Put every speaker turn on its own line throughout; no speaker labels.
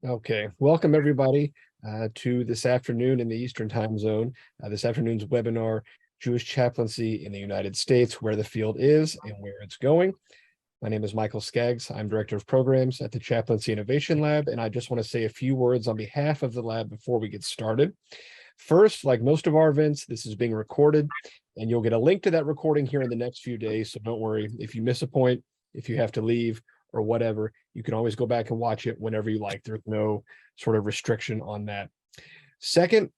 Okay, welcome everybody to this afternoon in the Eastern Time Zone. This afternoon's webinar, Jewish Chaplaincy in the United States, where the field is and where it's going. My name is Mychal Skaggs. I'm Director of Programs at the Chaplaincy Innovation Lab, and I just want to say a few words on behalf of the lab before we get started. First, like most of our events, this is being recorded, and you'll get a link to that recording here in the next few days, so don't worry. If you miss a point, if you have to leave, or whatever, you can always go back and watch it whenever you like. There's no sort of restriction on that. Second,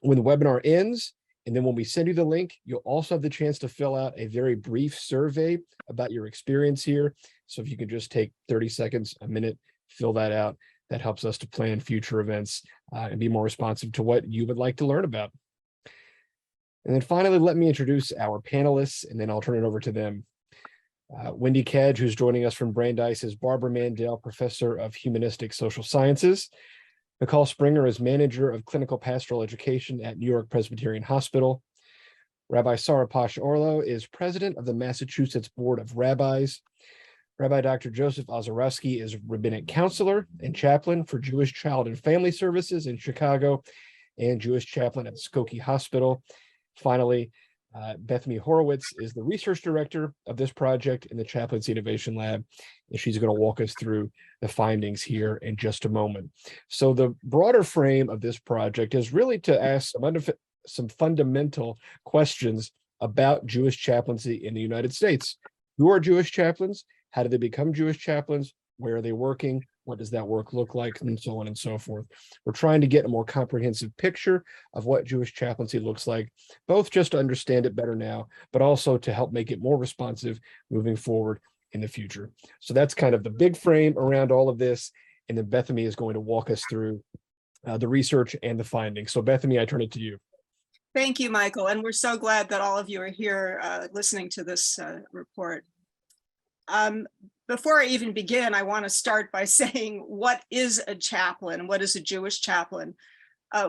when the webinar ends, and then when we send you the link, you'll also have the chance to fill out a very brief survey about your experience here. So if you can just take 30 seconds, a minute, fill that out, that helps us to plan future events and be more responsive to what you would like to learn about. And then finally, let me introduce our panelists, and then I'll turn it over to them. Wendy Cadge, who's joining us from Brandeis, is Barbara Mandel, Professor of Humanistic Social Sciences. Mychal Springer is Manager of Clinical Pastoral Education at York-Presbyterian Hospital. Rabbi Sara Paasche-Orlow is President of the Massachusetts Board of Rabbis. Rabbi Dr. Joseph Ozarowski is Rabbinic Counselor and Chaplain for Jewish Child and Family Services in Chicago and Jewish Chaplain at Skokie Hospital. Finally, Bethamie Horowitz is the research director of this project in the Chaplaincy Innovation Lab, and she's going to walk us through the findings here in just a moment. So the broader frame of this project is really to ask some fundamental questions about Jewish chaplaincy in the United States. Who are Jewish chaplains? How do they become Jewish chaplains? Where are they working? What does that work look like? And so on and so forth. We're trying to get a more comprehensive picture of what Jewish chaplaincy looks like, both just to understand it better now, but also to help make it more responsive moving forward in the future. So that's kind of the big frame around all of this. And then Bethamie is going to walk us through the research and the findings. So Bethamie, I turn it to you.
Thank you, Mychal. And we're so glad that all of you are here listening to this report. Before I even begin, I want to start by saying, what is a chaplain? What is a Jewish chaplain?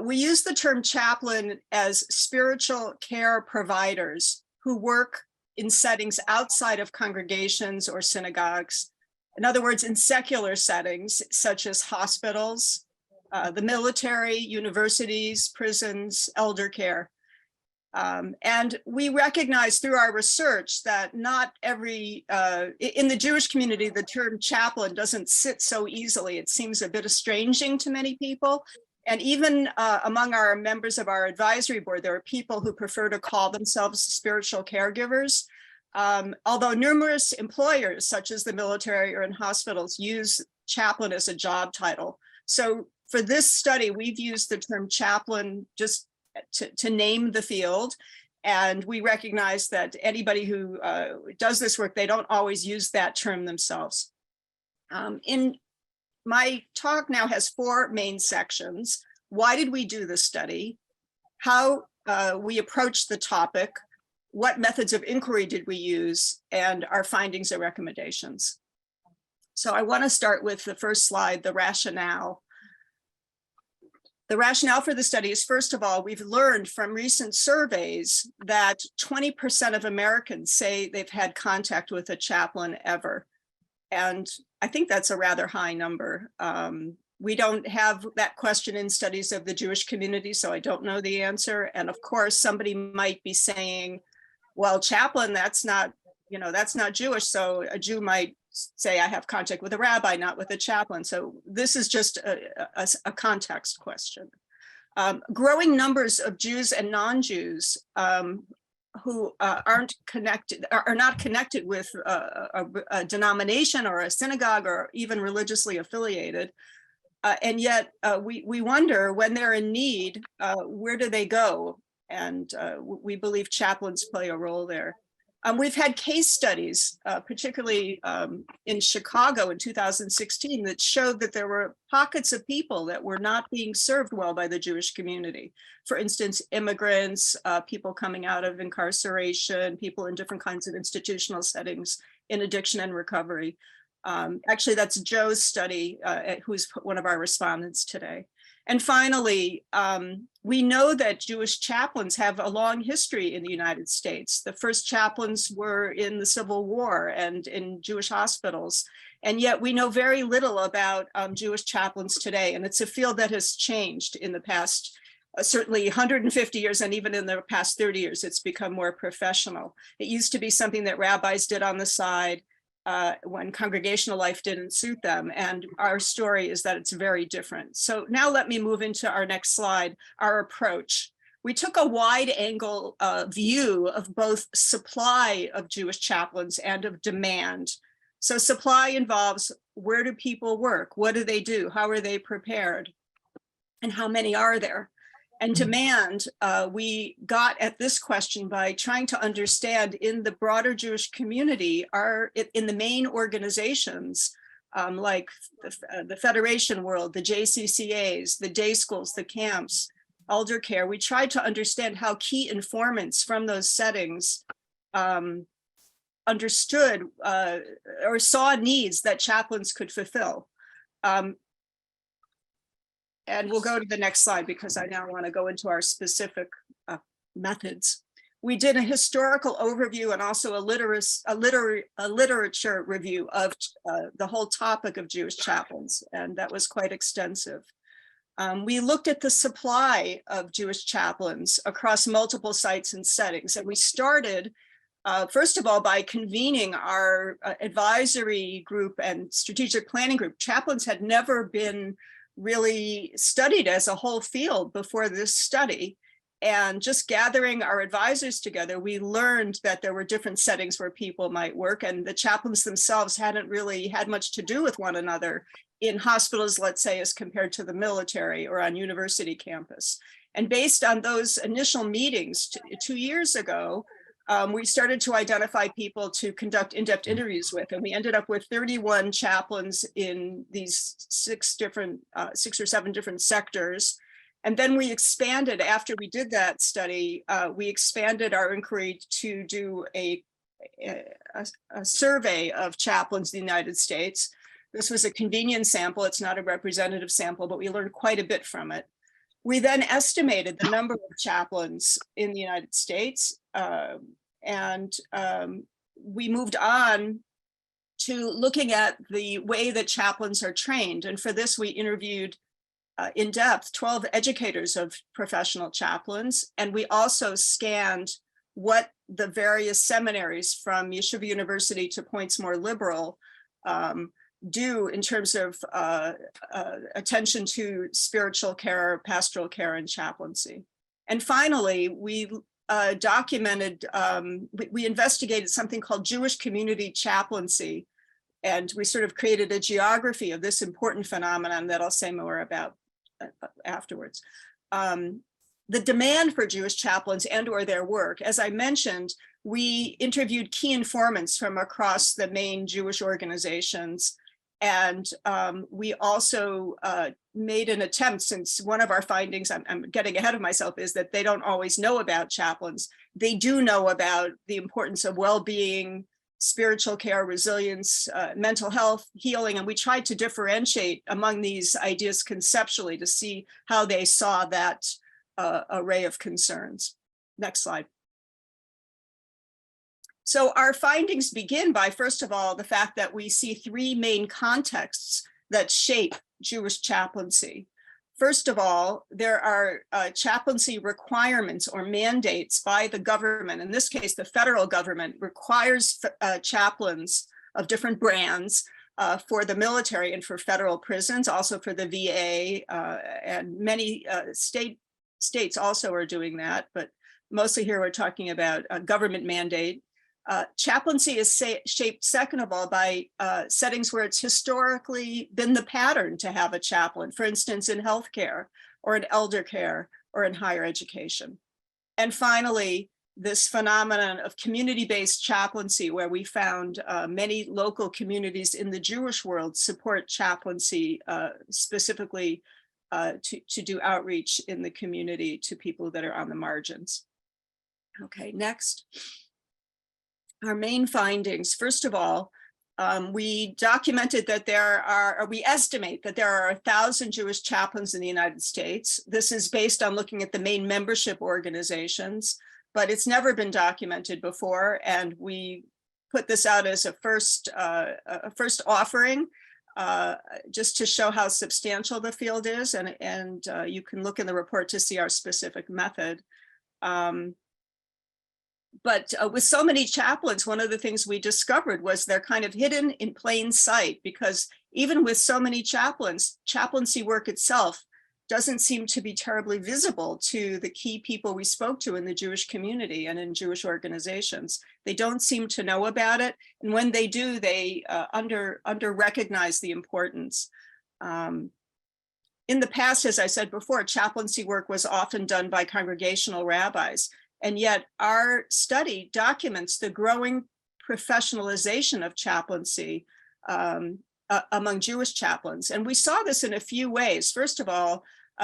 We use the term chaplain as spiritual care providers who work in settings outside of congregations or synagogues. In other words, in secular settings, such as hospitals, the military, universities, prisons, elder care. And we recognize through our research that not every, in the Jewish community, the term chaplain doesn't sit so easily. It seems a bit estranging to many people. And even among our members of our advisory board, there are people who prefer to call themselves spiritual caregivers. Although numerous employers, such as the military or in hospitals, use chaplain as a job title. So for this study, we've used the term chaplain just to name the field. And we recognize that anybody who does this work, they don't always use that term themselves. In my talk now has 4 main sections. Why did we do this study? How we approached the topic? What methods of inquiry did we use? And our findings and recommendations. So I want to start with the first slide, the rationale. The rationale for the study is, first of all, we've learned from recent surveys that 20% of Americans say they've had contact with a chaplain ever. And I think that's a rather high number. We don't have that question in studies of the Jewish community, so I don't know the answer. And of course, somebody might be saying, well, chaplain, that's not Jewish. So a Jew might say, I have contact with a rabbi, not with a chaplain. So this is just a context question. Growing numbers of Jews and non-Jews who are not connected with a denomination or a synagogue or even religiously affiliated. And yet we wonder, when they're in need, where do they go? And we believe chaplains play a role there. We've had case studies, particularly in Chicago in 2016, that showed that there were pockets of people that were not being served well by the Jewish community. For instance, immigrants, people coming out of incarceration, people in different kinds of institutional settings in addiction and recovery. Actually, that's Joe's study, who's one of our respondents today. And finally, we know that Jewish chaplains have a long history in the United States. The first chaplains were in the Civil War and in Jewish hospitals. And yet we know very little about Jewish chaplains today. And it's a field that has changed in the past, certainly 150 years, and even in the past 30 years, it's become more professional. It used to be something that rabbis did on the side when congregational life didn't suit them. And our story is that it's very different. So now let me move into our next slide, our approach. We took a wide angle view of both supply of Jewish chaplains and of demand. So supply involves, where do people work? What do they do? How are they prepared? And how many are there? And demand, we got at this question by trying to understand in the broader Jewish community, in the main organizations, like the Federation world, the JCCAs, the day schools, the camps, elder care, we tried to understand how key informants from those settings understood or saw needs that chaplains could fulfill. And we'll go to the next slide because I now want to go into our specific methods. We did a historical overview and also a literature review of the whole topic of Jewish chaplains, and that was quite extensive. We looked at the supply of Jewish chaplains across multiple sites and settings, and we started first of all, by convening our advisory group and strategic planning group. Chaplains had never been really studied as a whole field before this study. And just gathering our advisors together, we learned that there were different settings where people might work, and the chaplains themselves hadn't really had much to do with one another in hospitals, let's say, as compared to the military or on university campus. And based on those initial meetings 2 years ago, we started to identify people to conduct in-depth interviews with, and we ended up with 31 chaplains in these 6 or 7 different sectors. And then we expanded, after we did that study, we expanded our inquiry to do a survey of chaplains in the United States. This was a convenient sample. It's not a representative sample, but we learned quite a bit from it. We then estimated the number of chaplains in the United States, and we moved on to looking at the way that chaplains are trained. And for this, we interviewed in depth 12 educators of professional chaplains. And we also scanned what the various seminaries from Yeshiva University to points more liberal do in terms of attention to spiritual care, pastoral care, and chaplaincy. And finally, we documented, we investigated something called Jewish community chaplaincy, and we sort of created a geography of this important phenomenon that I'll say more about afterwards. The demand for Jewish chaplains and or their work, as I mentioned, we interviewed key informants from across the main Jewish organizations. And we also made an attempt, since one of our findings, I'm getting ahead of myself, is that they don't always know about chaplains. They do know about the importance of well-being, spiritual care, resilience, mental health, healing. And we tried to differentiate among these ideas conceptually to see how they saw that array of concerns. Next slide. So our findings begin by, first of all, the fact that we see 3 main contexts that shape Jewish chaplaincy. First of all, there are chaplaincy requirements or mandates by the government. In this case, the federal government requires chaplains of different brands for the military and for federal prisons, also for the VA, and many states also are doing that, but mostly here we're talking about a government mandate. Chaplaincy is shaped, second of all, by settings where it's historically been the pattern to have a chaplain, for instance, in healthcare or in elder care or in higher education. And finally, this phenomenon of community-based chaplaincy, where we found many local communities in the Jewish world support chaplaincy specifically to do outreach in the community to people that are on the margins. Okay, next. Our main findings, first of all, We documented that we estimate that there are 1,000 Jewish chaplains in the United States. This is based on looking at the main membership organizations, but it's never been documented before. And we put this out as a first offering, just to show how substantial the field is. And you can look in the report to see our specific method. But with so many chaplains, one of the things we discovered was they're kind of hidden in plain sight, because even with so many chaplains, chaplaincy work itself doesn't seem to be terribly visible to the key people we spoke to in the Jewish community and in Jewish organizations. They don't seem to know about it. And when they do, they under recognize the importance. In the past, as I said before, chaplaincy work was often done by congregational rabbis. And yet our study documents the growing professionalization of chaplaincy among Jewish chaplains. And we saw this in a few ways. First of all,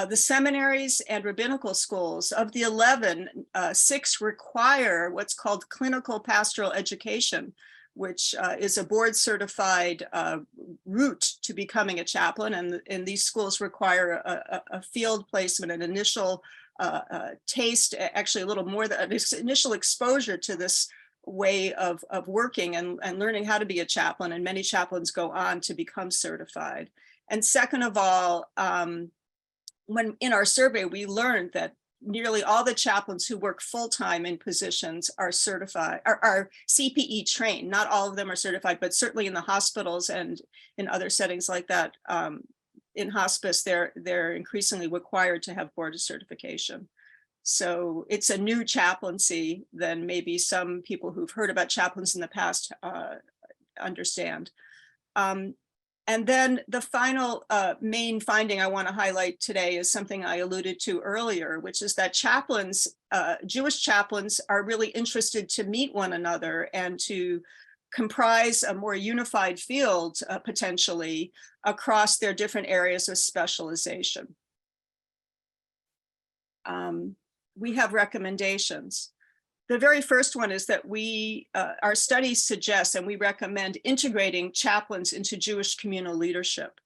the seminaries and rabbinical schools, of the 11, 6 require what's called clinical pastoral education, which is a board certified route to becoming a chaplain. And these schools require a field placement, an initial taste, actually a little more than initial exposure to this way of working and learning how to be a chaplain. And many chaplains go on to become certified. And second of all, when in our survey, we learned that nearly all the chaplains who work full-time in positions are certified, are CPE trained. Not all of them are certified, but certainly in the hospitals and in other settings like that, in hospice, they're increasingly required to have board certification. So it's a new chaplaincy than maybe some people who've heard about chaplains in the past understand. And then the final main finding I want to highlight today is something I alluded to earlier, which is that chaplains, Jewish chaplains, are really interested to meet one another and to comprise a more unified field potentially across their different areas of specialization. We have recommendations. The very first one is that our study suggests and we recommend integrating chaplains into Jewish communal leadership.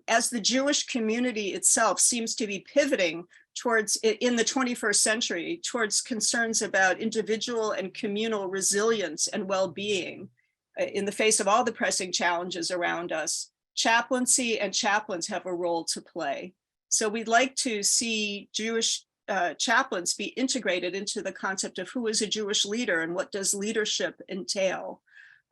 As the Jewish community itself seems to be pivoting towards, in the 21st century, towards concerns about individual and communal resilience and well-being in the face of all the pressing challenges around us, chaplaincy and chaplains have a role to play. So we'd like to see Jewish chaplains be integrated into the concept of who is a Jewish leader and what does leadership entail.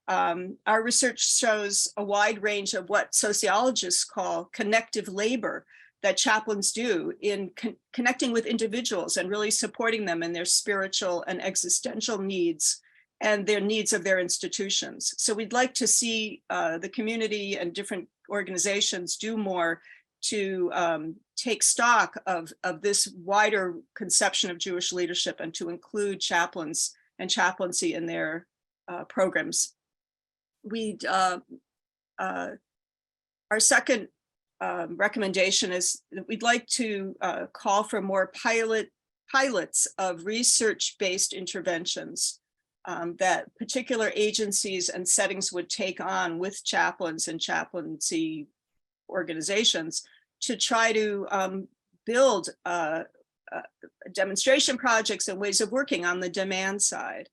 Our research shows a wide range of what sociologists call connective labor that chaplains do in connecting with individuals and really supporting them in their spiritual and existential needs and their needs of their institutions. So we'd like to see the community and different organizations do more to take stock of this wider conception of Jewish leadership and to include chaplains and chaplaincy in their programs. Our second recommendation is that we'd like to call for more pilots of research-based interventions that particular agencies and settings would take on with chaplains and chaplaincy organizations to try to build demonstration projects and ways of working on the demand side.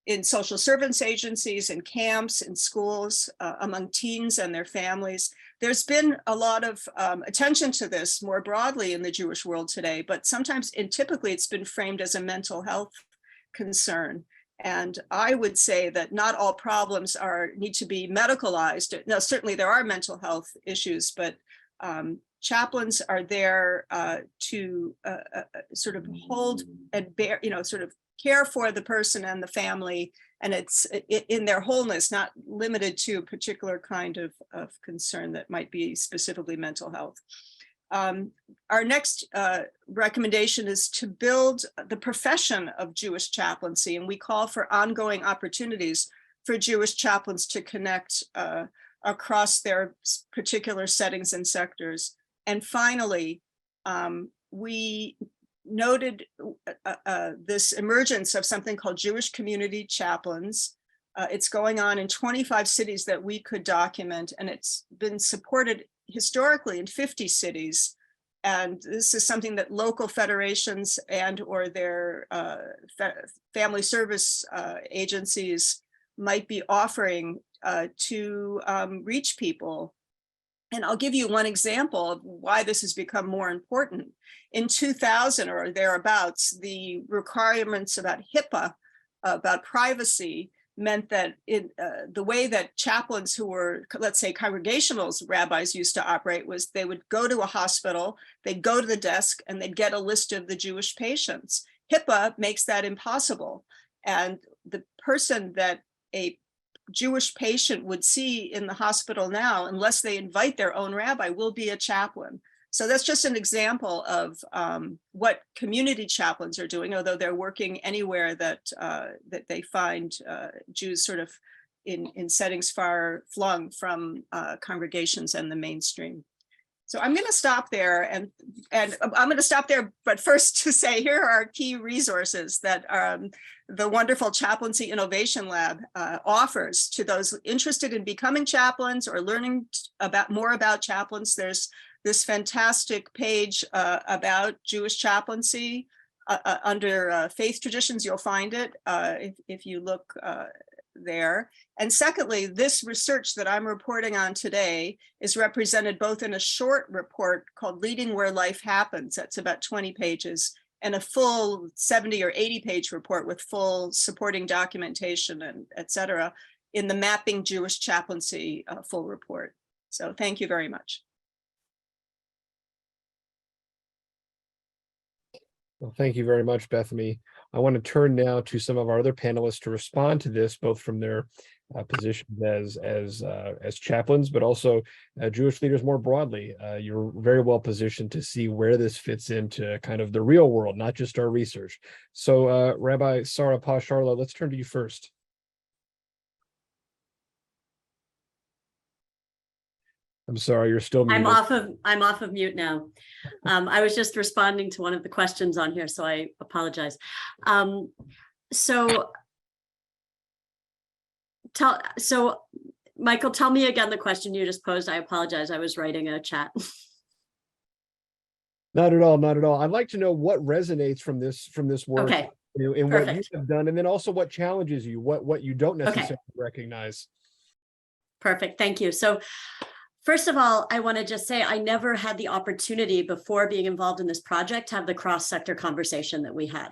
In social service agencies, in camps, in schools, among teens and their families. There's been a lot of attention to this more broadly in the Jewish world today, but sometimes and typically it's been framed as a mental health concern. And I would say that not all problems need to be medicalized. Now, certainly there are mental health issues, but chaplains are there to sort of hold and bear, sort of care for the person and the family, and it's in their wholeness, not limited to a particular kind of concern that might be specifically mental health. Our next recommendation is to build the profession of Jewish chaplaincy, and we call for ongoing opportunities for Jewish chaplains to connect across their particular settings and sectors. And finally, we noted this emergence of something called Jewish community chaplains, It's going on in 25 cities that we could document, and it's been supported historically in 50 cities. And this is something that local federations and or their family service agencies might be offering to reach people. And I'll give you one example of why this has become more important. In 2000 or thereabouts, the requirements about HIPAA, about privacy, meant that the way that chaplains who were, let's say, congregationals rabbis used to operate was they would go to a hospital, they'd go to the desk, and they'd get a list of the Jewish patients. HIPAA makes that impossible. And the person that a Jewish patient would see in the hospital now, unless they invite their own rabbi, will be a chaplain. So that's just an example of what community chaplains are doing, although they're working anywhere that that they find Jews sort of in settings far flung from congregations and the mainstream. So I'm going to stop there, and I'm going to stop there. But first to say, here are key resources that the wonderful Chaplaincy Innovation Lab offers to those interested in becoming chaplains or learning more about chaplains. There's this fantastic page about Jewish chaplaincy under faith traditions. You'll find it if you look there. And secondly, this research that I'm reporting on today is represented both in a short report called Leading Where Life Happens, that's about 20 pages, and a full 70 or 80 page report with full supporting documentation and et cetera in the Mapping Jewish Chaplaincy full report. So thank you very much.
Well, thank you very much, Bethamie. I want to turn now to some of our other panelists to respond to this, both from their positions as chaplains, but also Jewish leaders more broadly. You're very well positioned to see where this fits into kind of the real world, not just our research. So, Rabbi Sara Paasche-Orlow, let's turn to you first. I'm sorry, you're still muted.
I'm off of mute now. I was just responding to one of the questions on here, so I apologize. So Mychal, tell me again the question you just posed. I apologize. I was writing a chat.
Not at all, not at all. I'd like to know what resonates from this work.
Okay.
In what you have done, and then also what challenges you, what you don't necessarily recognize.
Perfect. Thank you. So first of all, I want to just say I never had the opportunity before being involved in this project to have the cross-sector conversation that we had.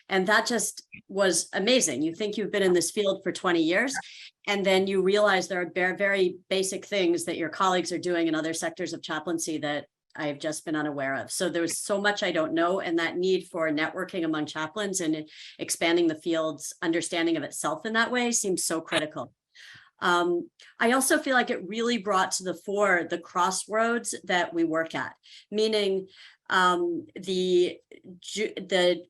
And that just was amazing. You think you've been in this field for 20 years, and then you realize there are very basic things that your colleagues are doing in other sectors of chaplaincy that I've just been unaware of. So there's so much I don't know, and that need for networking among chaplains and expanding the field's understanding of itself in that way seems so critical. I also feel like it really brought to the fore the crossroads that we work at, meaning the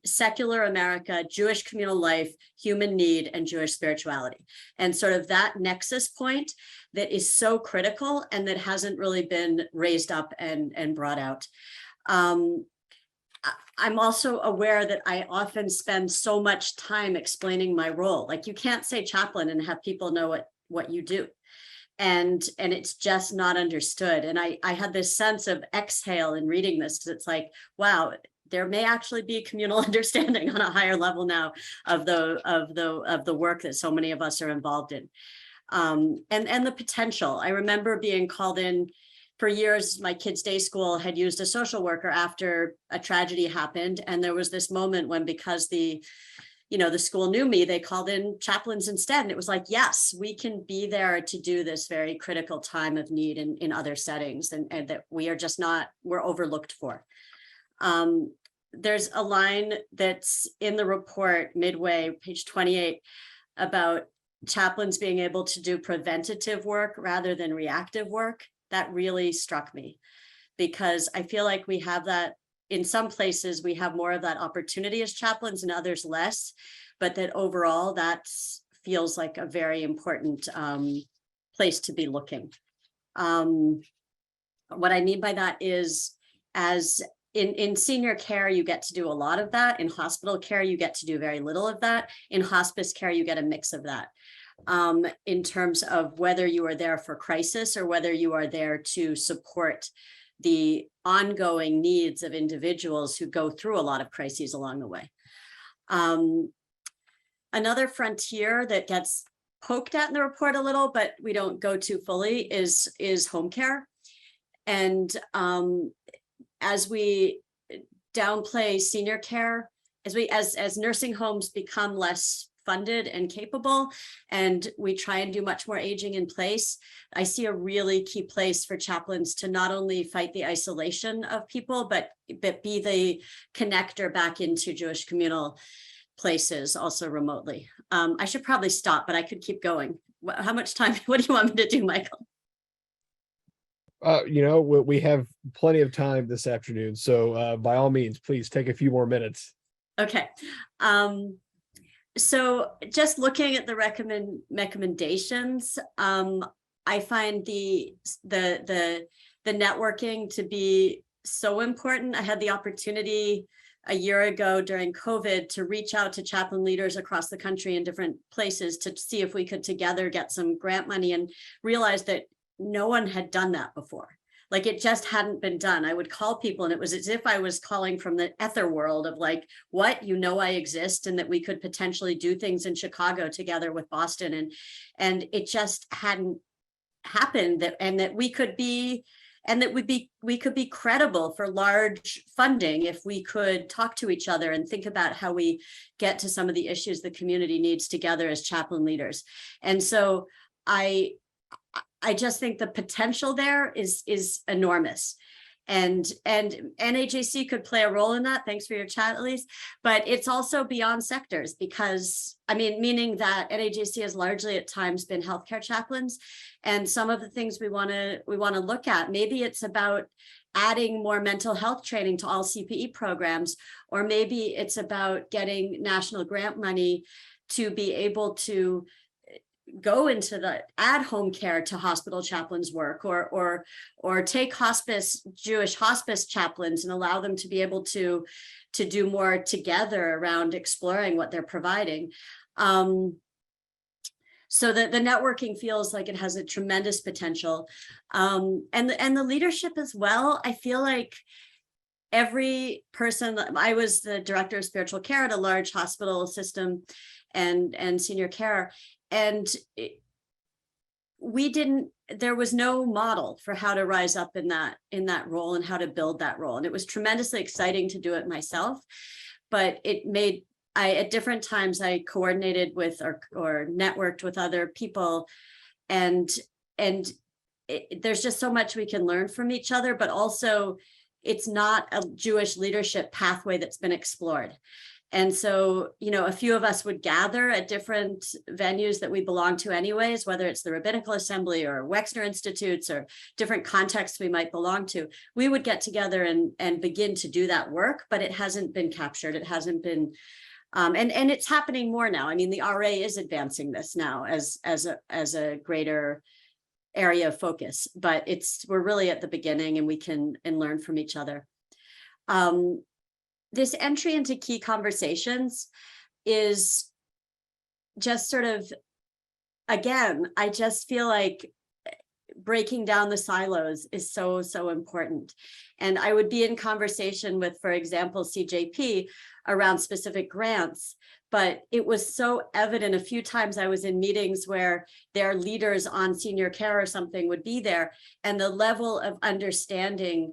secular America, Jewish communal life, human need, and Jewish spirituality. And sort of that nexus point that is so critical and that hasn't really been raised up and brought out. I'm also aware that I often spend so much time explaining my role. Like, you can't say chaplain and have people know what you do. And it's just not understood. And I had this sense of exhale in reading this, because it's like, wow, there may actually be communal understanding on a higher level now of the work that so many of us are involved in. And the potential. I remember being called in for years. My kids' day school had used a social worker after a tragedy happened. And there was this moment when, because the school knew me, they called in chaplains instead. And it was like, yes, we can be there to do this very critical time of need in other settings, and that we are just we're overlooked for. There's a line that's in the report midway, page 28, about chaplains being able to do preventative work rather than reactive work. That really struck me, because I feel like we have that. In some places, we have more of that opportunity as chaplains, and others less, but that overall, that feels like a very important place to be looking. What I mean by that is, as in senior care, you get to do a lot of that. In hospital care, you get to do very little of that. In hospice care, you get a mix of that. in terms of whether you are there for crisis or whether you are there to support the ongoing needs of individuals who go through a lot of crises along the way. Another frontier that gets poked at in the report a little, but we don't go to fully, is home care. And as we downplay senior care, as nursing homes become less funded and capable, and we try and do much more aging in place, I see a really key place for chaplains to not only fight the isolation of people, but be the connector back into Jewish communal places, also remotely. I should probably stop, but I could keep going. How much time? What do you want me to do, Mychal?
We have plenty of time this afternoon, so by all means, please take a few more minutes.
Okay. So just looking at the recommendations, I find the networking to be so important. I had the opportunity a year ago during COVID to reach out to chaplain leaders across the country in different places to see if we could together get some grant money, and realize that no one had done that before. Like, it just hadn't been done. I would call people and it was as if I was calling from the ether world of like, what, I exist, and that we could potentially do things in Chicago together with Boston. And it just hadn't happened, that we could be credible for large funding if we could talk to each other and think about how we get to some of the issues the community needs together as chaplain leaders. And so I just think the potential there is enormous. And NAJC could play a role in that. Thanks for your chat, Elise. But it's also beyond sectors, because meaning that NAJC has largely at times been healthcare chaplains, and some of the things we want to look at, maybe it's about adding more mental health training to all CPE programs, or maybe it's about getting national grant money to be able to go into add home care to hospital chaplains' work, or take Jewish hospice chaplains and allow them to be able to do more together around exploring what they're providing. So the networking feels like it has a tremendous potential, and the leadership as well. I feel like every person. I was the director of spiritual care at a large hospital system and senior care. And there was no model for how to rise up in that role and how to build that role. And it was tremendously exciting to do it myself, but at different times I coordinated with or networked with other people, and there's just so much we can learn from each other, but also it's not a Jewish leadership pathway that's been explored. And so, a few of us would gather at different venues that we belong to anyways, whether it's the Rabbinical Assembly or Wexner Institutes or different contexts we might belong to. We would get together and begin to do that work, but it hasn't been captured. It hasn't been, and it's happening more now. The RA is advancing this now as a greater area of focus, but we're really at the beginning, and we can learn from each other. This entry into key conversations is just sort of, again, I just feel like breaking down the silos is so, so important. And I would be in conversation with, for example, CJP around specific grants, but it was so evident a few times I was in meetings where their leaders on senior care or something would be there, and the level of understanding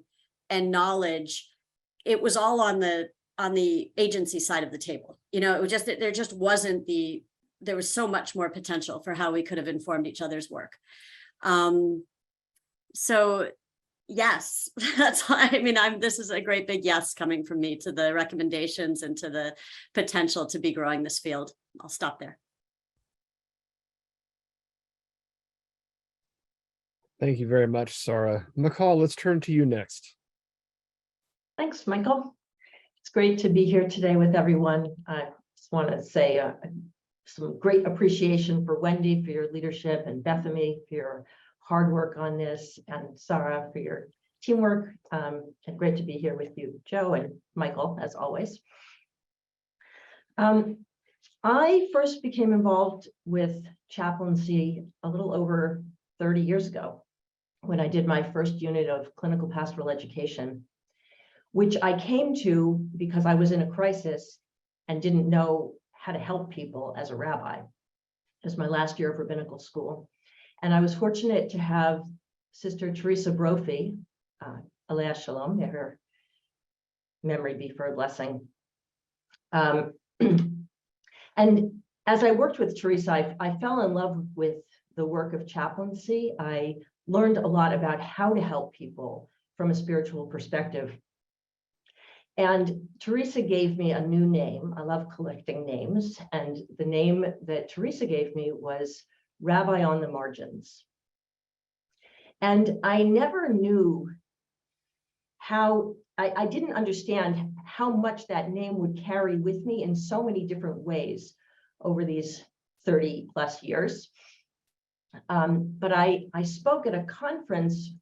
and knowledge, it was all on the agency side of the table. It was just, there was so much more potential for how we could have informed each other's work. So yes, that's why, this is a great big yes coming from me to the recommendations and to the potential to be growing this field. I'll stop there.
Thank you very much, Sara. Mychal, let's turn to you next.
Thanks, Mychal. It's great to be here today with everyone. I just want to say some great appreciation for Wendy for your leadership, and Bethamie for your hard work on this, and Sara for your teamwork. And great to be here with you, Joe and Mychal, as always. I first became involved with chaplaincy a little over 30 years ago when I did my first unit of clinical pastoral education, which I came to because I was in a crisis and didn't know how to help people as a rabbi. It was my last year of rabbinical school. And I was fortunate to have Sister Teresa Brophy, Alea Shalom, may her memory be for a blessing. And as I worked with Teresa, I fell in love with the work of chaplaincy. I learned a lot about how to help people from a spiritual perspective. And Teresa gave me a new name. I love collecting names. And the name that Teresa gave me was Rabbi on the Margins. And I never knew how, I didn't understand how much that name would carry with me in so many different ways over these 30 plus years. But I spoke at a conference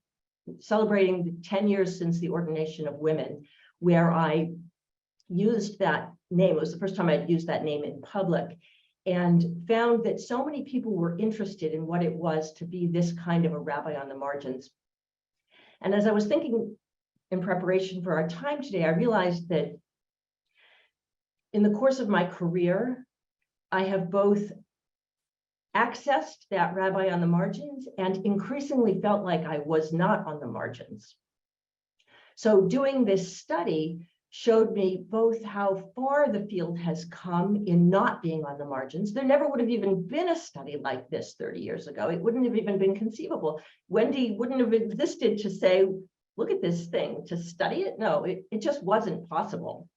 celebrating the 10 years since the ordination of women, where I used that name. It was the first time I'd used that name in public, and found that so many people were interested in what it was to be this kind of a rabbi on the margins. And as I was thinking in preparation for our time today, I realized that in the course of my career, I have both accessed that rabbi on the margins and increasingly felt like I was not on the margins. So doing this study showed me both how far the field has come in not being on the margins. There never would have even been a study like this 30 years ago. It wouldn't have even been conceivable. Wendy wouldn't have existed to say, look at this thing, to study it. No, it just wasn't possible.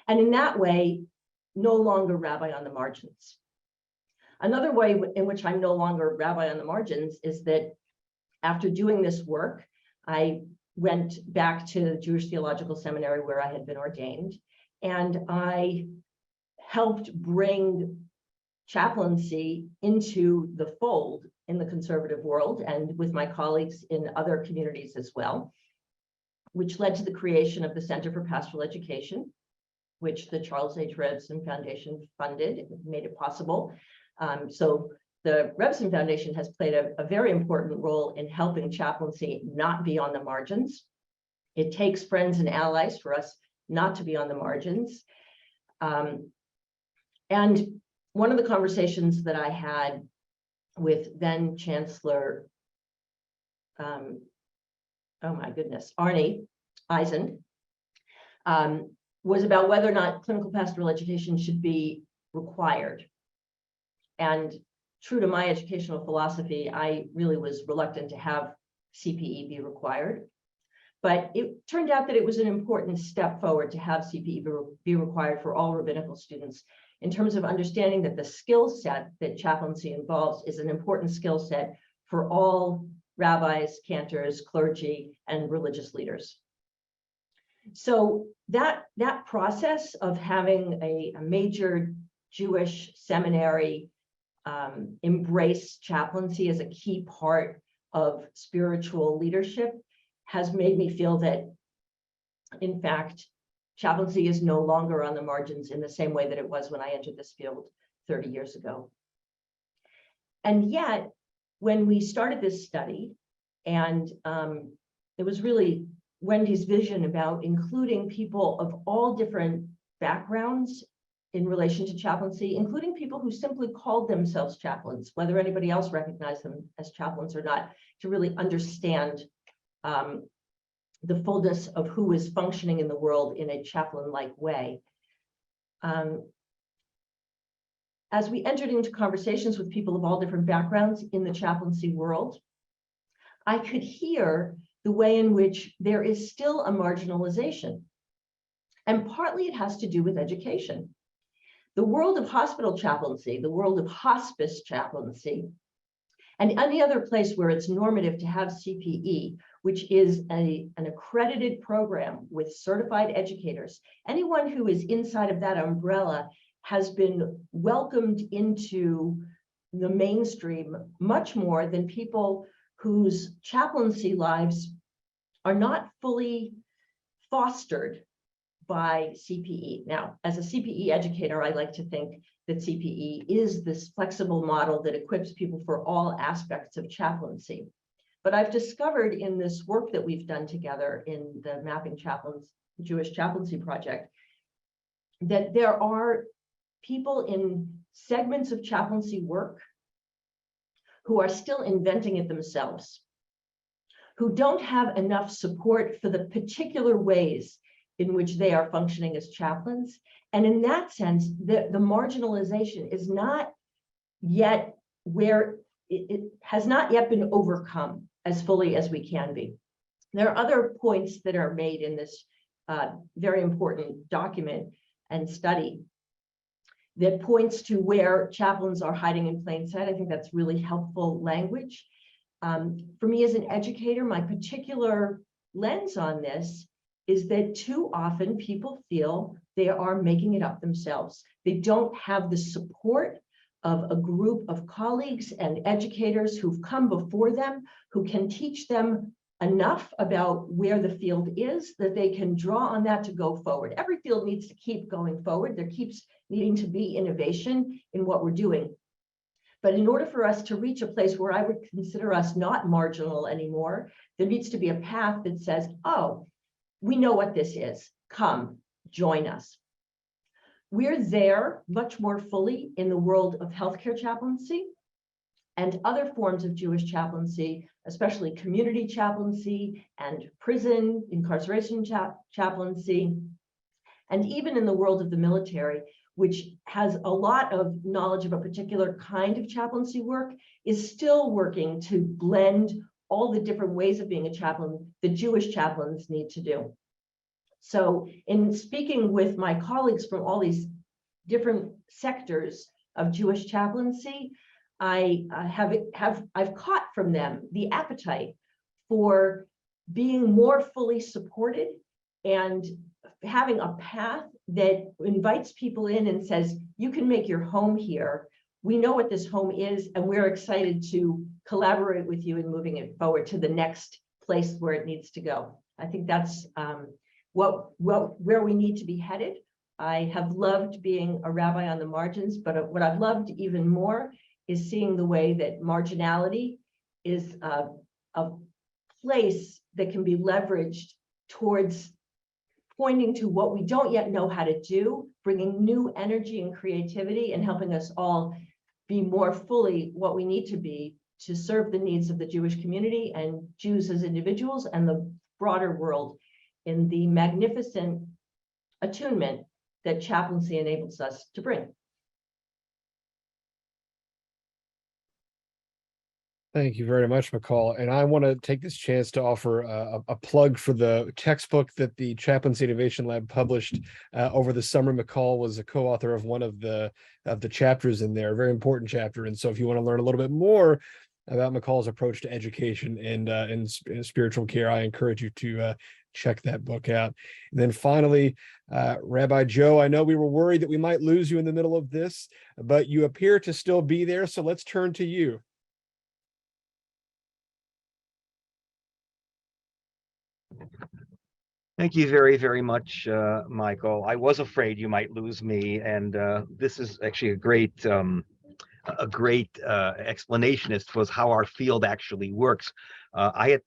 And in that way, no longer rabbi on the margins. Another way in which I'm no longer rabbi on the margins is that after doing this work, I went back to the Jewish Theological Seminary where I had been ordained, and I helped bring chaplaincy into the fold in the conservative world and with my colleagues in other communities as well, which led to the creation of the Center for Pastoral Education, which the Charles Revson Foundation funded. It made it possible. So the Revson Foundation has played a very important role in helping chaplaincy not be on the margins. It takes friends and allies for us not to be on the margins. And one of the conversations that I had with then Chancellor, oh my goodness, Arnie Eisen, was about whether or not clinical pastoral education should be required. And true to my educational philosophy, I really was reluctant to have CPE be required. But it turned out that it was an important step forward to have CPE be required for all rabbinical students in terms of understanding that the skill set that chaplaincy involves is an important skill set for all rabbis, cantors, clergy, and religious leaders. So that process of having a major Jewish seminary embrace chaplaincy as a key part of spiritual leadership has made me feel that, in fact, chaplaincy is no longer on the margins in the same way that it was when I entered this field 30 years ago. And yet, when we started this study, and it was really Wendy's vision about including people of all different backgrounds in relation to chaplaincy, including people who simply called themselves chaplains, whether anybody else recognized them as chaplains or not, to really understand the fullness of who is functioning in the world in a chaplain-like way. As we entered into conversations with people of all different backgrounds in the chaplaincy world, I could hear the way in which there is still a marginalization. And partly it has to do with education. The world of hospital chaplaincy, the world of hospice chaplaincy, and any other place where it's normative to have CPE, which is an accredited program with certified educators, anyone who is inside of that umbrella has been welcomed into the mainstream much more than people whose chaplaincy lives are not fully fostered by CPE. Now, as a CPE educator, I like to think that CPE is this flexible model that equips people for all aspects of chaplaincy. But I've discovered in this work that we've done together in the Mapping Jewish Chaplaincy project that there are people in segments of chaplaincy work who are still inventing it themselves, who don't have enough support for the particular ways in which they are functioning as chaplains. And in that sense, the marginalization is not yet where it has not yet been overcome as fully as we can be. There are other points that are made in this very important document and study that points to where chaplains are hiding in plain sight. I think that's really helpful language. For me as an educator, my particular lens on this is that too often people feel they are making it up themselves. They don't have the support of a group of colleagues and educators who've come before them, who can teach them enough about where the field is that they can draw on that to go forward. Every field needs to keep going forward. There keeps needing to be innovation in what we're doing. But in order for us to reach a place where I would consider us not marginal anymore, there needs to be a path that says, oh, we know what this is. Come, join us. We're there much more fully in the world of healthcare chaplaincy and other forms of Jewish chaplaincy, especially community chaplaincy and prison incarceration chaplaincy, and even in the world of the military, which has a lot of knowledge of a particular kind of chaplaincy work, is still working to blend all the different ways of being a chaplain that Jewish chaplains need to do. So in speaking with my colleagues from all these different sectors of Jewish chaplaincy, I've caught from them the appetite for being more fully supported and having a path that invites people in and says, you can make your home here. We know what this home is, and we're excited to collaborate with you in moving it forward to the next place where it needs to go. I think that's where we need to be headed. I have loved being a rabbi on the margins, but what I've loved even more is seeing the way that marginality is a place that can be leveraged towards pointing to what we don't yet know how to do, bringing new energy and creativity, and helping us all be more fully what we need to be to serve the needs of the Jewish community and Jews as individuals and the broader world in the magnificent attunement that chaplaincy enables us to bring.
Thank you very much, Mychal. And I want to take this chance to offer a plug for the textbook that the Chaplaincy Innovation Lab published over the summer. Mychal was a co-author of one of the chapters in there, a very important chapter. And so if you want to learn a little bit more about Mychal's approach to education and spiritual care, I encourage you to check that book out. And then finally, Rabbi Joe, I know we were worried that we might lose you in the middle of this, but you appear to still be there. So let's turn to you.
Thank you very, very much, Mychal. I was afraid you might lose me, and this is actually a great explanation as to how our field actually works. I'd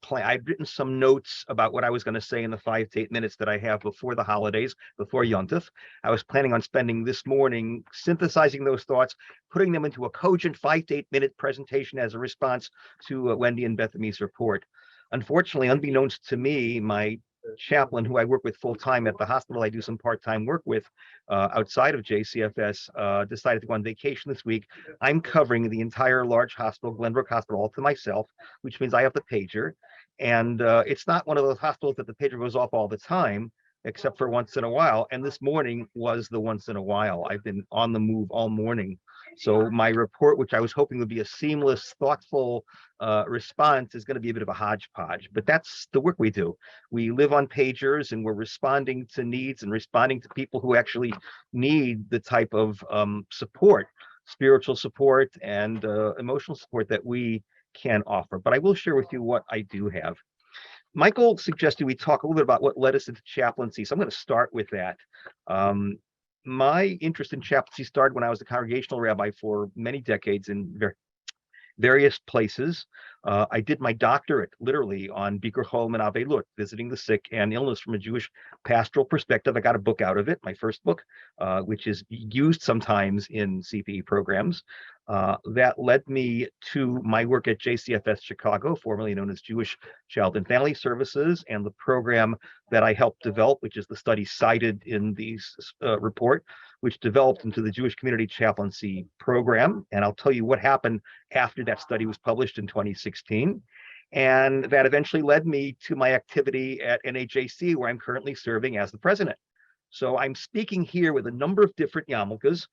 written some notes about what I was going to say in the 5 to 8 minutes that I have before the holidays, before Yontif. I was planning on spending this morning synthesizing those thoughts, putting them into a cogent 5 to 8 minute presentation as a response to Wendy and Bethamie's report. Unfortunately, unbeknownst to me, my chaplain, who I work with full time at the hospital I do some part-time work with outside of JCFS, decided to go on vacation this week. I'm covering the entire large hospital, Glenbrook Hospital, all to myself, which means I have the pager. And it's not one of those hospitals that the pager goes off all the time, except for once in a while. And this morning was the once in a while. I've been on the move all morning. So my report, which I was hoping would be a seamless, thoughtful response, is going to be a bit of a hodgepodge. But that's the work we do. We live on pagers, and we're responding to needs and responding to people who actually need the type of support, spiritual support and emotional support that we can offer. But I will share with you what I do have. Mychal suggested we talk a little bit about what led us into chaplaincy. So I'm going to start with that. My interest in chaplaincy started when I was a congregational rabbi for many decades in various places. I did my doctorate literally on Bikur Cholim and Avelut, visiting the sick and illness from a Jewish pastoral perspective. I got a book out of it, my first book, which is used sometimes in CPE programs. That led me to my work at JCFS Chicago, formerly known as Jewish Child and Family Services, and the program that I helped develop, which is the study cited in the report, which developed into the Jewish Community Chaplaincy Program. And I'll tell you what happened after that study was published in 2016. And that eventually led me to my activity at NAJC, where I'm currently serving as the president. So I'm speaking here with a number of different yarmulkes,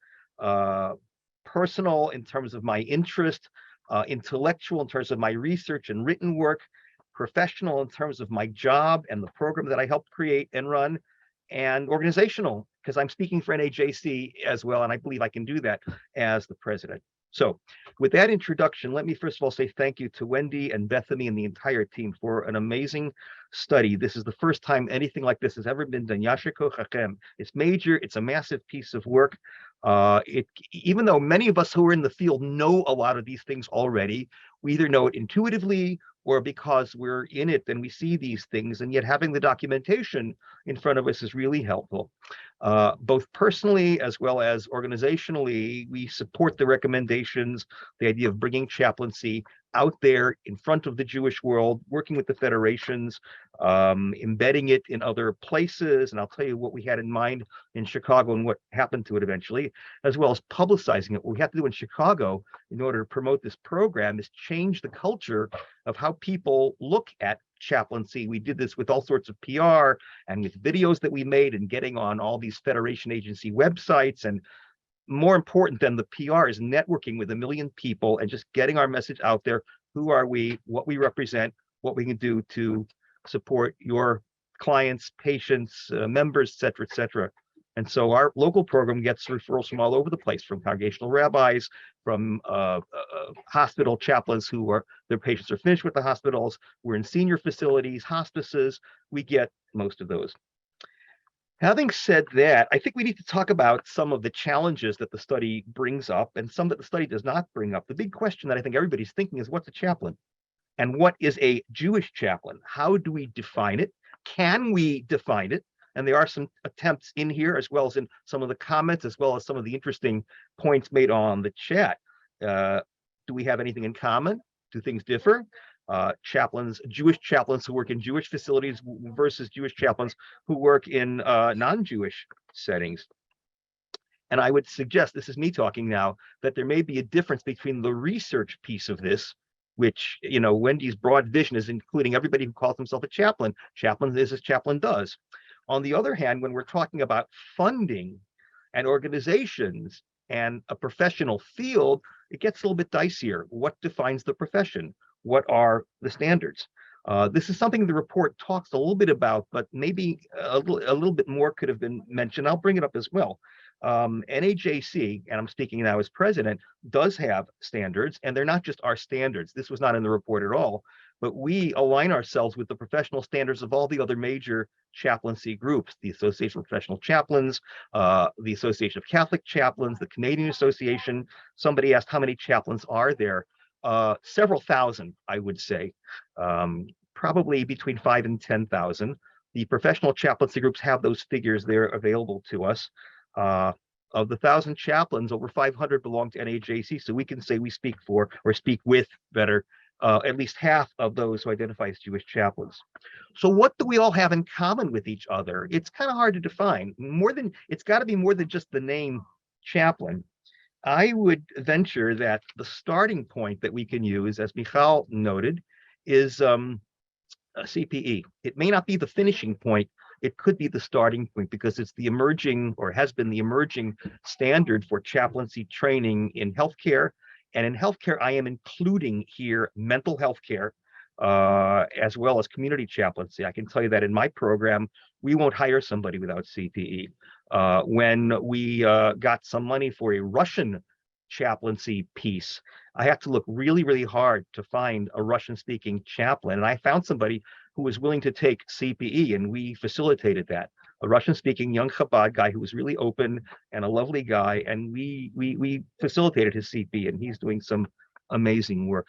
personal in terms of my interest, intellectual in terms of my research and written work, professional in terms of my job and the program that I helped create and run, and organizational, because I'm speaking for NAJC as well, and I believe I can do that as the president. So with that introduction, let me first of all say thank you to Wendy and Bethamie and the entire team for an amazing study. This is the first time anything like this has ever been done. Yasher kochachem. It's major, it's a massive piece of work. Even though many of us who are in the field know a lot of these things already, we either know it intuitively or because we're in it and we see these things, and yet having the documentation in front of us is really helpful. Both personally as well as organizationally, we support the recommendations, the idea of bringing chaplaincy out there in front of the Jewish world, working with the federations, embedding it in other places. And I'll tell you what we had in mind in Chicago and what happened to it eventually, as well as publicizing it. What we have to do in Chicago in order to promote this program is change the culture of how people look at chaplaincy. We did this with all sorts of PR and with videos that we made and getting on all these federation agency websites. And more important than the PR is networking with 1 million people and just getting our message out there. Who are we, what we represent, what we can do to support your clients, patients, members, et cetera, et cetera. And so our local program gets referrals from all over the place, from congregational rabbis, from hospital chaplains who are, their patients are finished with the hospitals. We're in senior facilities, hospices. We get most of those. Having said that, I think we need to talk about some of the challenges that the study brings up and some that the study does not bring up. The big question that I think everybody's thinking is, what's a chaplain? And what is a Jewish chaplain? How do we define it? Can we define it? And there are some attempts in here, as well as in some of the comments, as well as some of the interesting points made on the chat. Do we have anything in common? Do things differ? Chaplains, Jewish chaplains who work in Jewish facilities versus Jewish chaplains who work in non-Jewish settings. And I would suggest, this is me talking now, that there may be a difference between the research piece of this, which, you know, Wendy's broad vision is including everybody who calls himself a chaplain. Chaplain is as chaplain does. On the other hand, when we're talking about funding and organizations and a professional field, it gets a little bit dicier. What defines the profession? What are the standards? This is something the report talks a little bit about, but maybe a little bit more could have been mentioned. I'll bring it up as well. NAJC, and I'm speaking now as president, does have standards, and they're not just our standards. This was not in the report at all, but we align ourselves with the professional standards of all the other major chaplaincy groups, the Association of Professional Chaplains, the Association of Catholic Chaplains, the Canadian Association. Somebody asked how many chaplains are there? Several thousand, I would say, probably between 5,000 and 10,000. The professional chaplaincy groups have those figures there available to us. Of the 1,000 chaplains, over 500 belong to NAJC, so we can say we speak for, or speak with better, at least half of those who identify as Jewish chaplains. So what do we all have in common with each other? It's kind of hard to define. It's got to be more than just the name chaplain. I would venture that the starting point that we can use, as Mychal noted, is a CPE. It may not be the finishing point. It could be the starting point, because it's the emerging, or has been the emerging standard for chaplaincy training in healthcare. And in healthcare, I am including here mental health care, as well as community chaplaincy. I can tell you that in my program, we won't hire somebody without CPE. When we got some money for a Russian chaplaincy piece, I had to look really, really hard to find a Russian-speaking chaplain. And I found somebody who was willing to take CPE, and we facilitated that. A Russian-speaking young Chabad guy who was really open and a lovely guy, and we facilitated his CPE, and he's doing some amazing work.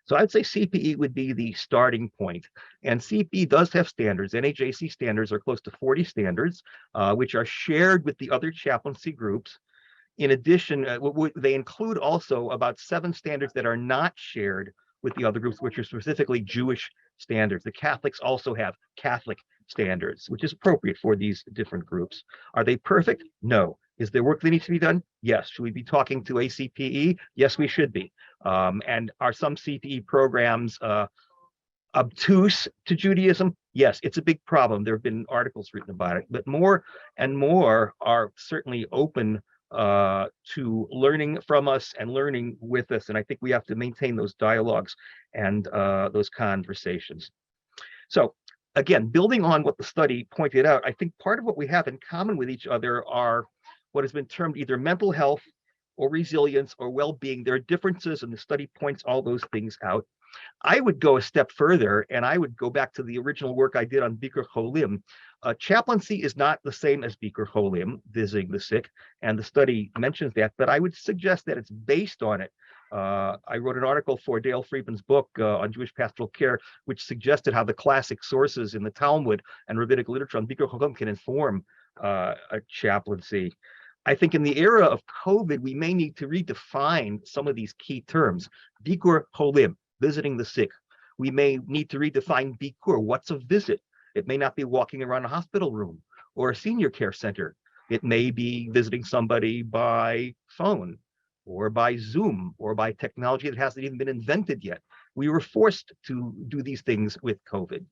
So I'd say CPE would be the starting point. And CPE does have standards. NAJC standards are close to 40 standards, which are shared with the other chaplaincy groups. In addition, they include also about 7 standards that are not shared with the other groups, which are specifically Jewish standards. The Catholics also have Catholic standards, which is appropriate for these different groups. Are they perfect? No. Is there work that needs to be done? Yes. Should we be talking to ACPE? Yes, we should be. And are some CPE programs obtuse to Judaism? Yes, it's a big problem. There have been articles written about it, but more and more are certainly open to learning from us and learning with us. And I think we have to maintain those dialogues and those conversations. So again, building on what the study pointed out, I think part of what we have in common with each other are what has been termed either mental health or resilience or well-being. There are differences, and the study points all those things out. I would go a step further, and I would go back to the original work I did on Bikur Cholim. Chaplaincy is not the same as Bikur Cholim, visiting the sick, and the study mentions that, but I would suggest that it's based on it. I wrote an article for Dale Friedman's book on Jewish pastoral care, which suggested how the classic sources in the Talmud and rabbinic literature on Bikur Cholim can inform a chaplaincy. I think in the era of COVID, we may need to redefine some of these key terms. Bikur Cholim, visiting the sick. We may need to redefine Bikur. What's a visit? It may not be walking around a hospital room or a senior care center. It may be visiting somebody by phone or by Zoom or by technology that hasn't even been invented yet. We were forced to do these things with COVID.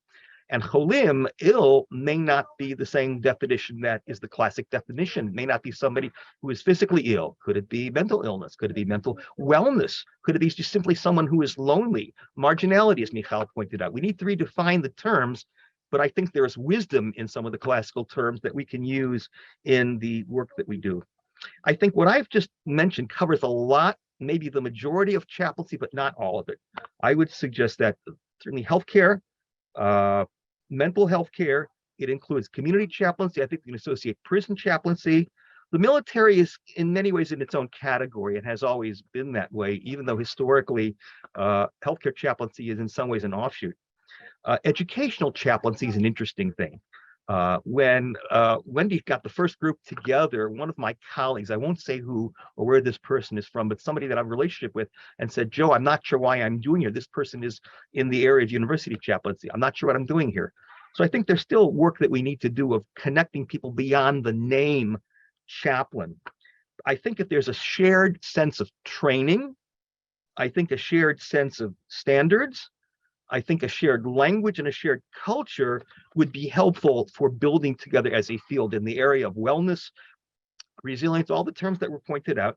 And cholim, ill, may not be the same definition that is the classic definition. It may not be somebody who is physically ill. Could it be mental illness? Could it be mental wellness? Could it be just simply someone who is lonely? Marginality, as Mychal pointed out. We need to redefine the terms, but I think there's wisdom in some of the classical terms that we can use in the work that we do. I think what I've just mentioned covers a lot, maybe the majority of chaplaincy, but not all of it. I would suggest that certainly healthcare, mental health care, it includes community chaplaincy. I think we can associate prison chaplaincy. The military is in many ways in its own category and has always been that way, even though historically healthcare chaplaincy is in some ways an offshoot. Educational chaplaincy is an interesting thing. When Wendy got the first group together, one of my colleagues, I won't say who or where this person is from, but somebody that I have a relationship with, and said, Joe, I'm not sure why I'm doing here. This person is in the area of university chaplaincy. I'm not sure what I'm doing here. So I think there's still work that we need to do of connecting people beyond the name chaplain. I think if there's a shared sense of training, I think a shared sense of standards, I think a shared language and a shared culture would be helpful for building together as a field in the area of wellness, resilience, all the terms that were pointed out,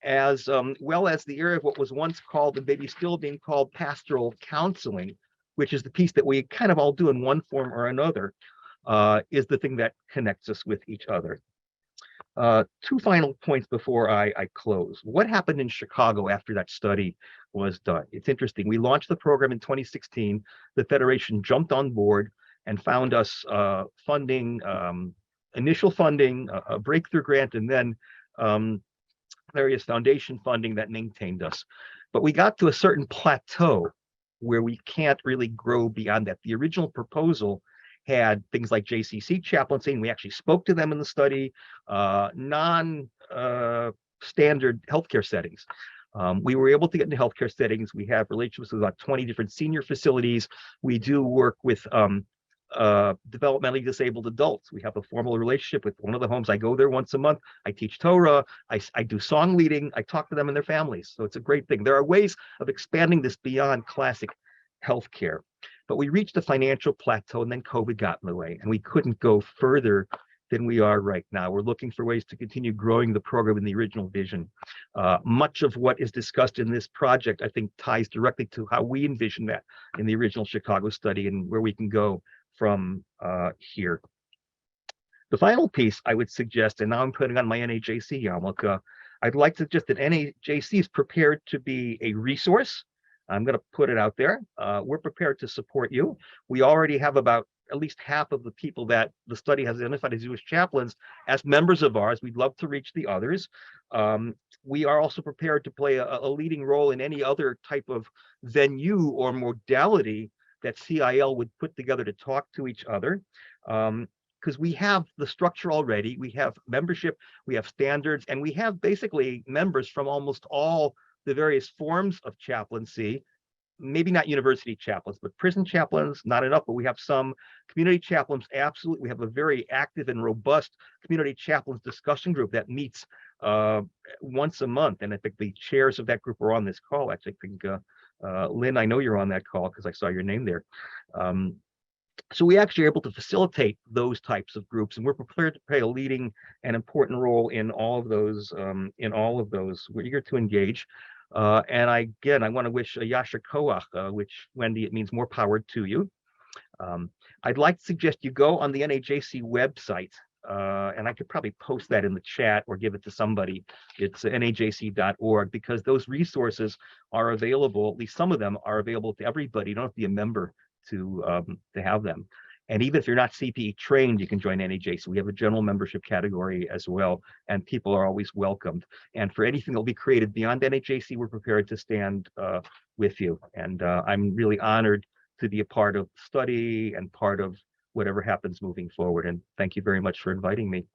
as well as the area of what was once called and maybe still being called pastoral counseling, which is the piece that we kind of all do in one form or another, is the thing that connects us with each other. 2 final points before I close. What happened in Chicago after that study was done? It's interesting. We launched the program in 2016. The Federation jumped on board and found us funding, initial funding, a breakthrough grant, and then various foundation funding that maintained us. But we got to a certain plateau where we can't really grow beyond that. The original proposal had things like JCC chaplaincy, and we actually spoke to them in the study, non-standard healthcare settings. We were able to get into healthcare settings. We have relationships with about 20 different senior facilities. We do work with developmentally disabled adults. We have a formal relationship with one of the homes. I go there once a month. I teach Torah. I do song leading. I talk to them and their families. So it's a great thing. There are ways of expanding this beyond classic healthcare. But we reached a financial plateau, and then COVID got in the way, and we couldn't go further than we are right now. We're looking for ways to continue growing the program in the original vision. Much of what is discussed in this project, I think, ties directly to how we envision that in the original Chicago study and where we can go from here. The final piece I would suggest, and now I'm putting on my NAJC yarmulke, I'd like to suggest that NAJC is prepared to be a resource, I'm going to put it out there. We're prepared to support you. We already have about at least half of the people that the study has identified as Jewish chaplains as members of ours. We'd love to reach the others. We are also prepared to play a leading role in any other type of venue or modality that CIL would put together to talk to each other. Because we have the structure already, we have membership, we have standards, and we have basically members from almost all the various forms of chaplaincy. Maybe not university chaplains, but prison chaplains, not enough, but we have some community chaplains, absolutely. We have a very active and robust community chaplains discussion group that meets once a month. And I think the chairs of that group are on this call. Actually, I think, Lynn, I know you're on that call because I saw your name there. So we actually are able to facilitate those types of groups, and we're prepared to play a leading and important role in all of those. We're eager to engage. And I want to wish a Yasher Koach, which, Wendy, it means more power to you. I'd like to suggest you go on the NAJC website, and I could probably post that in the chat or give it to somebody. It's najc.org, because those resources are available, at least some of them are available to everybody. You don't have to be a member to have them. And even if you're not CPE trained, you can join NAJC. We have a general membership category as well, and people are always welcomed. And for anything that will be created beyond NAJC, we're prepared to stand with you. And I'm really honored to be a part of the study and part of whatever happens moving forward. And thank you very much for inviting me.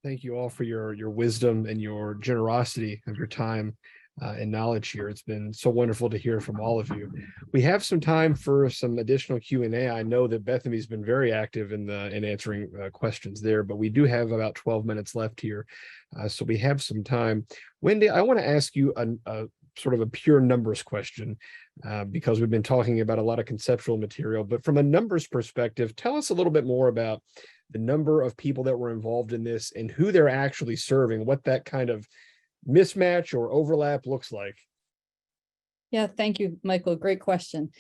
Thank you all for your wisdom and your generosity of your time and knowledge here. It's been so wonderful to hear from all of you. We have some time for some additional Q&A. I know that Bethamie's been very active in answering questions there, but we do have about 12 minutes left here, so we have some time. Wendy, I want to ask you a sort of a pure numbers question, because we've been talking about a lot of conceptual material, but from a numbers perspective, tell us a little bit more about the number of people that were involved in this and who they're actually serving, what that kind of mismatch or overlap looks like.
Yeah, thank you, Michael. Great question.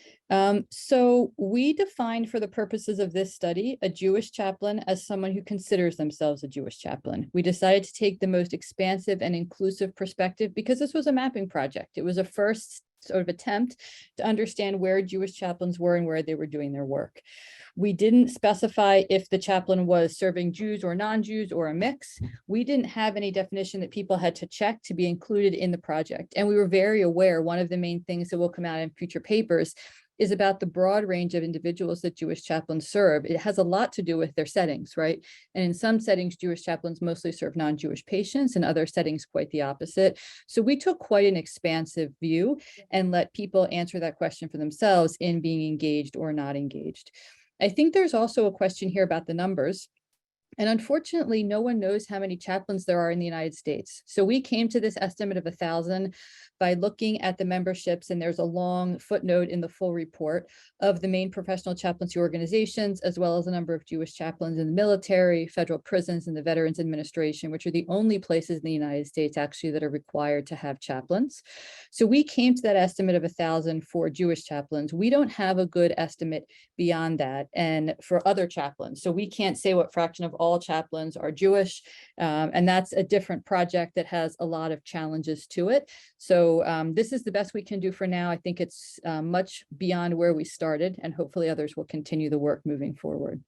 So we defined, for the purposes of this study, a Jewish chaplain as someone who considers themselves a Jewish chaplain. We decided to take the most expansive and inclusive perspective because this was a mapping project. It was a first sort of attempt to understand where Jewish chaplains were and where they were doing their work. We didn't specify if the chaplain was serving Jews or non-Jews or a mix. We didn't have any definition that people had to check to be included in the project. And we were very aware, one of the main things that will come out in future papers is about the broad range of individuals that Jewish chaplains serve. It has a lot to do with their settings, right? And in some settings, Jewish chaplains mostly serve non-Jewish patients, in other settings, quite the opposite. So we took quite an expansive view and let people answer that question for themselves in being engaged or not engaged. I think there's also a question here about the numbers. And unfortunately, no one knows how many chaplains there are in the United States. So we came to this estimate of 1,000 by looking at the memberships, and there's a long footnote in the full report of the main professional chaplaincy organizations, as well as a number of Jewish chaplains in the military, federal prisons, and the Veterans Administration, which are the only places in the United States actually that are required to have chaplains. So we came to that estimate of 1,000 for Jewish chaplains. We don't have a good estimate beyond that, and for other chaplains. So we can't say what fraction of all chaplains are Jewish, and that's a different project that has a lot of challenges to it. So this is the best we can do for now. I think it's much beyond where we started, and hopefully others will continue the work moving forward.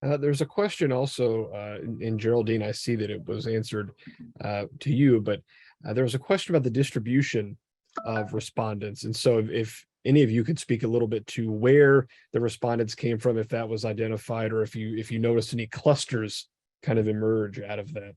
There's a question also in Geraldine. I see that it was answered to you, but there was a question about the distribution of respondents. And so if any of you could speak a little bit to where the respondents came from, if that was identified, or if you noticed any clusters kind of emerge out of that.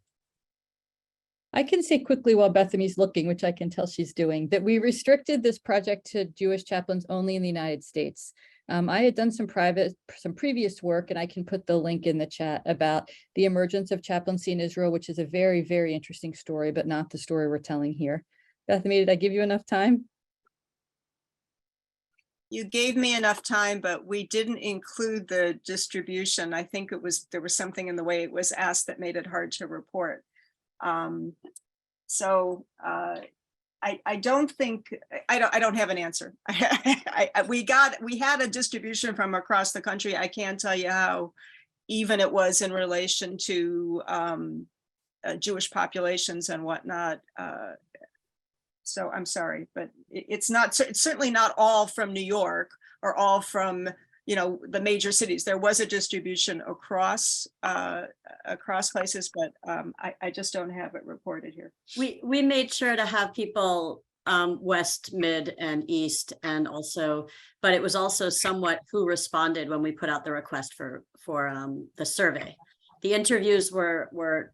I can say quickly while Bethamie's looking, which I can tell she's doing, that we restricted this project to Jewish chaplains only in the United States. I had done some previous work, and I can put the link in the chat about the emergence of chaplaincy in Israel, which is a very, very interesting story, but not the story we're telling here. Bethamie, did I give you enough time?
You gave me enough time, but we didn't include the distribution. I think there was something in the way it was asked that made it hard to report. I don't think, I don't have an answer. We had a distribution from across the country. I can't tell you how even it was in relation to Jewish populations and whatnot. So I'm sorry, but it's certainly not all from New York or all from, the major cities. There was a distribution across places, but I just don't have it reported here.
We made sure to have people west, mid, and east, and also, but it was also somewhat who responded when we put out the request for the survey. The interviews were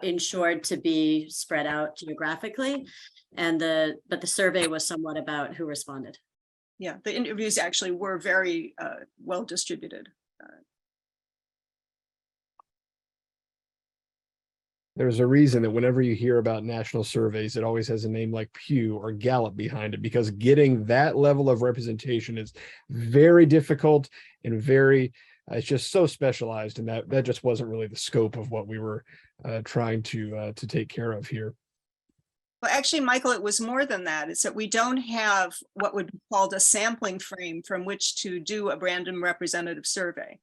ensured to be spread out geographically, but the survey was somewhat about who responded.
Yeah, the interviews actually were very well distributed.
There's a reason that whenever you hear about national surveys, it always has a name like Pew or Gallup behind it, because getting that level of representation is very difficult and it's just so specialized, and that just wasn't really the scope of what we were trying to take care of here.
Well, actually, Mychal, it was more than that. It's that we don't have what would be called a sampling frame from which to do a random representative survey.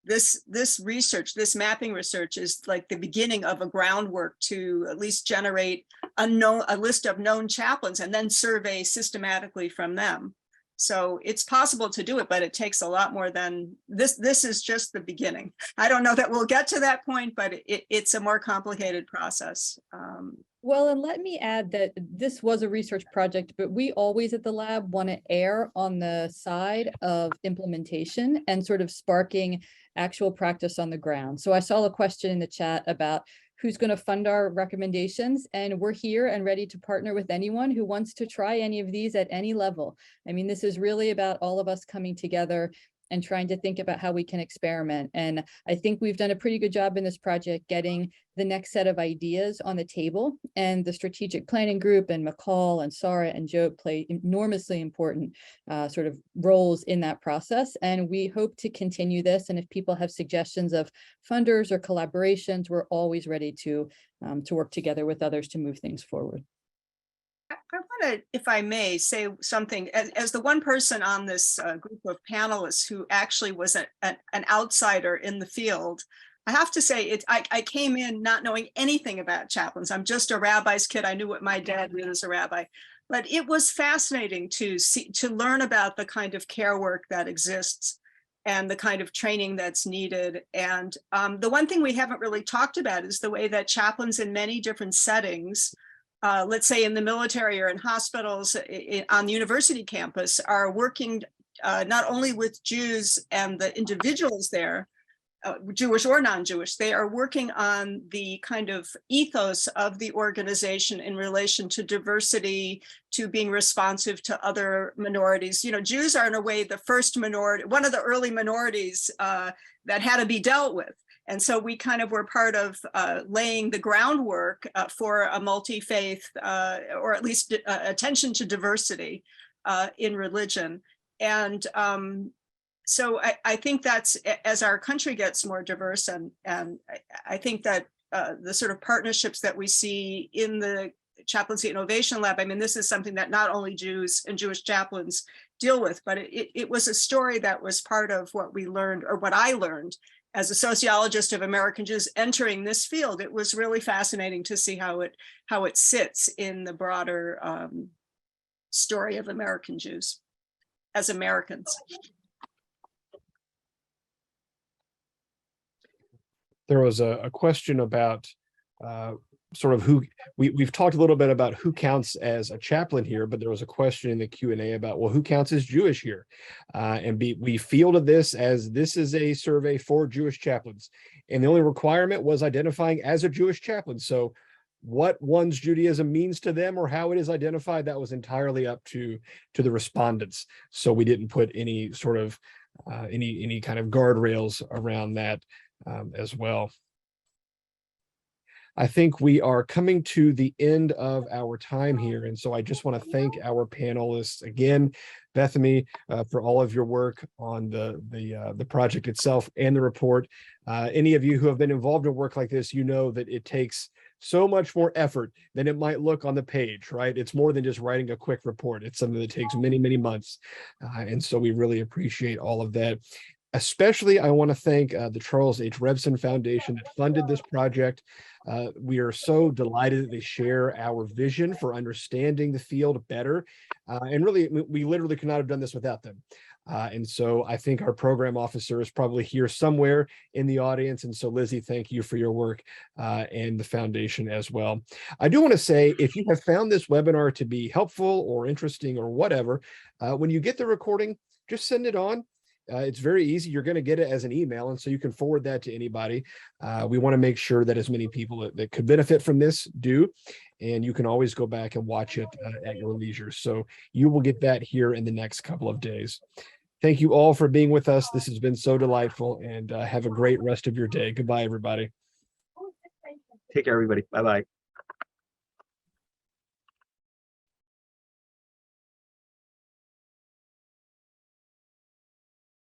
This research, this mapping research, is like the beginning of a groundwork to at least generate a list of known chaplains and then survey systematically from them. So it's possible to do it, but it takes a lot more than this. This is just the beginning. I don't know that we'll get to that point, but it's a more complicated process.
Well, and let me add that this was a research project, but we always at the lab want to err on the side of implementation and sort of sparking actual practice on the ground. So I saw a question in the chat about who's going to fund our recommendations, and we're here and ready to partner with anyone who wants to try any of these at any level. I mean, this is really about all of us coming together and trying to think about how we can experiment. And I think we've done a pretty good job in this project getting the next set of ideas on the table, and the strategic planning group and Mychal and Sara and Joe play enormously important sort of roles in that process. And we hope to continue this. And if people have suggestions of funders or collaborations, we're always ready to work together with others to move things forward.
I want to, if I may, say something as the one person on this group of panelists who actually was an outsider in the field. I have to say, I came in not knowing anything about chaplains. I'm just a rabbi's kid. I knew what my dad did as a rabbi, but it was fascinating to learn about the kind of care work that exists and the kind of training that's needed. And the one thing we haven't really talked about is the way that chaplains in many different settings, let's say in the military or in hospitals, on the university campus, are working not only with Jews and the individuals there, Jewish or non-Jewish, they are working on the kind of ethos of the organization in relation to diversity, to being responsive to other minorities. Jews are in a way the first minority, one of the early minorities that had to be dealt with. And so we kind of were part of laying the groundwork for a multi-faith, or at least attention to diversity in religion. And so I think that's, as our country gets more diverse, and I think that the sort of partnerships that we see in the Chaplaincy Innovation Lab, I mean, this is something that not only Jews and Jewish chaplains deal with, but it was a story that was part of what we learned, or what I learned as a sociologist of American Jews entering this field. It was really fascinating to see how it sits in the broader story of American Jews as Americans.
There was a question about sort of who, we've talked a little bit about who counts as a chaplain here, but there was a question in the Q&A about, well, who counts as Jewish here? And we fielded this as this is a survey for Jewish chaplains. And the only requirement was identifying as a Jewish chaplain. So what one's Judaism means to them or how it is identified, that was entirely up to the respondents. So we didn't put any sort of any kind of guardrails around that as well. I think we are coming to the end of our time here. And so I just want to thank our panelists again, Bethamie, for all of your work on the project itself and the report. Any of you who have been involved in work like this, you know that it takes so much more effort than it might look on the page, right? It's more than just writing a quick report. It's something that takes many, many months. And so we really appreciate all of that. Especially, I want to thank the Charles H. Revson Foundation that funded this project. We are so delighted that they share our vision for understanding the field better. And really, we literally could not have done this without them. And so I think our program officer is probably here somewhere in the audience. And so Lizzie, thank you for your work and the foundation as well. I do want to say, if you have found this webinar to be helpful or interesting or whatever, when you get the recording, just send it on. It's very easy. You're going to get it as an email, and so you can forward that to anybody. We want to make sure that as many people that could benefit from this do, and you can always go back and watch it at your leisure. So you will get that here in the next couple of days. Thank you all for being with us. This has been so delightful, and have a great rest of your day. Goodbye, everybody.
Take care, everybody. Bye-bye.